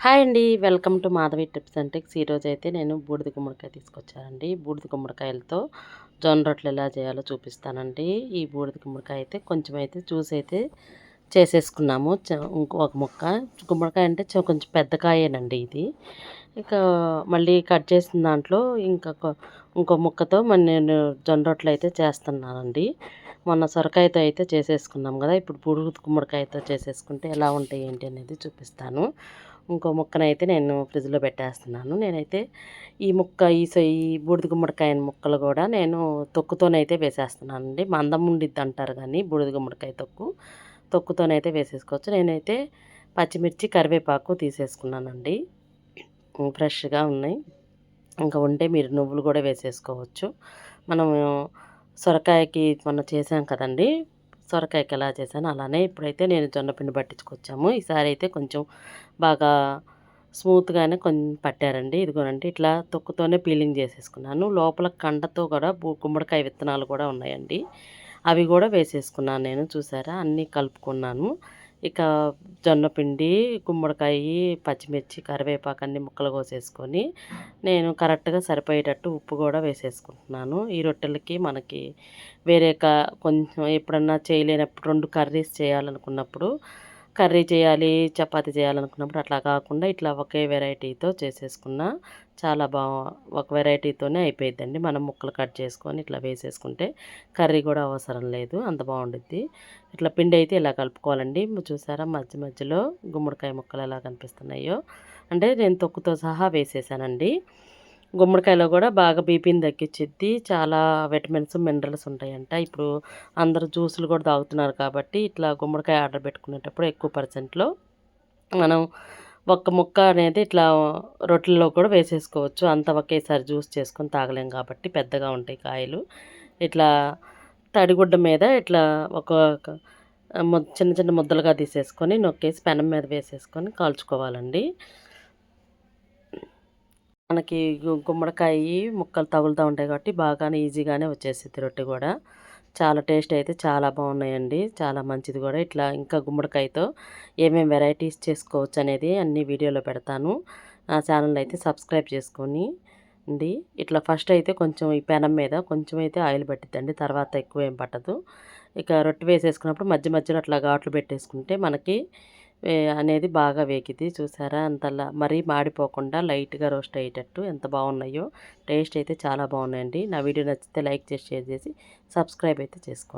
Hi అండి, welcome to Madhavi tips and tricks. ఈరోజు అయితే నేను బూడిద గుమ్మడికాయ తీసుకొచ్చానండి. బూడిద గుమ్మడికాయలతో జొన్న రొట్టెలు ఎలా చేయాలో చూపిస్తానండి. ఈ బూడిద గుమ్మడికాయ అయితే కొంచెం అయితే చూసి అయితే చేసేసుకున్నాము. ఇంకొక ముక్క గుమ్మడికాయ అంటే కొంచెం పెద్ద కాయేనండి ఇది. ఇక మళ్ళీ కట్ చేసిన దాంట్లో ఇంకో ముక్కతో నేను జొన్న రొట్టెలు అయితే చేస్తున్నానండి. మొన్న సొరకాయతో అయితే చేసేసుకున్నాం కదా, ఇప్పుడు బూడిద గుమ్మడికాయతో చేసేసుకుంటే ఎలా ఉంటాయి ఏంటి అనేది చూపిస్తాను. ఇంకో ముక్కనైతే నేను ఫ్రిడ్జ్లో పెట్టేస్తున్నాను. నేనైతే ఈ బూడిద గుమ్మడికాయ ముక్కలు కూడా నేను తొక్కుతోనైతే వేసేస్తున్నానండి. మందం ఉండిద్ది అంటారు కానీ బూడిద గుమ్మడికాయ తొక్కుతోనైతే వేసేసుకోవచ్చు. నేనైతే పచ్చిమిర్చి కరివేపాకు తీసేసుకున్నానండి, ఫ్రెష్గా ఉన్నాయి. ఇంకా ఉంటే మీరు నువ్వులు కూడా వేసేసుకోవచ్చు. మనము సొరకాయకి మొన్న చేసాం కదండి, సొరకాయకి ఎలా చేశానో అలానే ఇప్పుడైతే నేను జొన్నపిండి పట్టించుకొచ్చాము. ఈసారి అయితే కొంచెం బాగా స్మూత్గానే కొంచెం పట్టారండి. ఇదిగోనండి, ఇట్లా తొక్కుతోనే పీలింగ్ చేసేసుకున్నాను. లోపల కండతో కూడా గుమ్మడికాయ విత్తనాలు కూడా ఉన్నాయండి, అవి కూడా వేసేసుకున్నాను నేను. చూసారా, అన్నీ కలుపుకున్నాను. ఇక జొన్నపిండి, గుమ్మడికాయ, పచ్చిమిర్చి, కరివేపాకు అన్ని ముక్కలు కోసేసుకొని నేను కరెక్ట్గా సరిపోయేటట్టు ఉప్పు కూడా వేసేసుకుంటున్నాను. ఈ రొట్టెలకి మనకి వేరే కొంచెం ఎప్పుడన్నా చేయలేనప్పుడు 2 కర్రీస్ చేయాలనుకున్నప్పుడు, కర్రీ చేయాలి, చపాతీ చేయాలనుకున్నప్పుడు అట్లా కాకుండా ఇట్లా ఒకే వెరైటీతో చేసేసుకున్న చాలా ఒక వెరైటీతోనే అయిపోయిద్దండి. మనం ముక్కలు కట్ చేసుకొని ఇట్లా వేసేసుకుంటే కర్రీ కూడా అవసరం లేదు, అంత బాగుండిద్ది. ఇట్లా పిండి అయితే ఇలా కలుపుకోవాలండి. చూసారా మధ్య మధ్యలో గుమ్మడికాయ ముక్కలు ఎలా కనిపిస్తున్నాయో, అంటే నేను తొక్కుతో సహా వేసేసానండి. గుమ్మడికాయలో కూడా బాగా బీపీని తగ్గించిద్ది. చాలా విటమిన్స్, మినరల్స్ ఉంటాయంట. ఇప్పుడు అందరూ జ్యూసులు కూడా తాగుతున్నారు కాబట్టి ఇట్లా గుమ్మడికాయ ఆర్డర్ పెట్టుకునేటప్పుడు ఎక్కువ పర్సెంట్లో మనం ఒక్క ముక్క అనేది ఇట్లా రొట్టెల్లో కూడా వేసేసుకోవచ్చు. అంత ఒకేసారి జ్యూస్ చేసుకొని తాగలేం కాబట్టి పెద్దగా ఉంటాయి కాయలు. ఇట్లా తడిగుడ్డ మీద ఇట్లా ఒక చిన్న చిన్న ముద్దలుగా తీసేసుకొని నొక్కేసి పెనం మీద వేసేసుకొని కాల్చుకోవాలండి. మనకి గుమ్మడికాయ ముక్కలు తగులుతూ ఉంటాయి కాబట్టి బాగానే ఈజీగానే వచ్చేసిద్ది రొట్టె కూడా. చాలా టేస్ట్ అయితే చాలా బాగున్నాయండి, చాలా మంచిది కూడా. ఇట్లా ఇంకా గుమ్మడికాయతో ఏమేమి వెరైటీస్ చేసుకోవచ్చు అనేది అన్ని వీడియోలో పెడతాను. నా ఛానల్ అయితే సబ్స్క్రైబ్ చేసుకొని అండి. ఇట్లా ఫస్ట్ అయితే కొంచెం ఈ పెనం మీద కొంచెం అయితే ఆయిల్ పట్టిద్దండి, తర్వాత ఎక్కువ ఏం పట్టదు. ఇక రొట్టె వేసేసుకున్నప్పుడు మధ్య మధ్యలో అట్లా ఘాట్లు పెట్టేసుకుంటే మనకి అనేది బాగా వేగిద్ది. చూసారా, అంతలా మరీ మాడిపోకుండా లైట్గా రోస్ట్ అయ్యేటట్టు ఎంత బాగున్నాయో. టేస్ట్ అయితే చాలా బాగున్నాయండి. నా వీడియో నచ్చితే లైక్ చేసి, షేర్ చేసి, సబ్స్క్రైబ్ అయితే చేసుకోండి.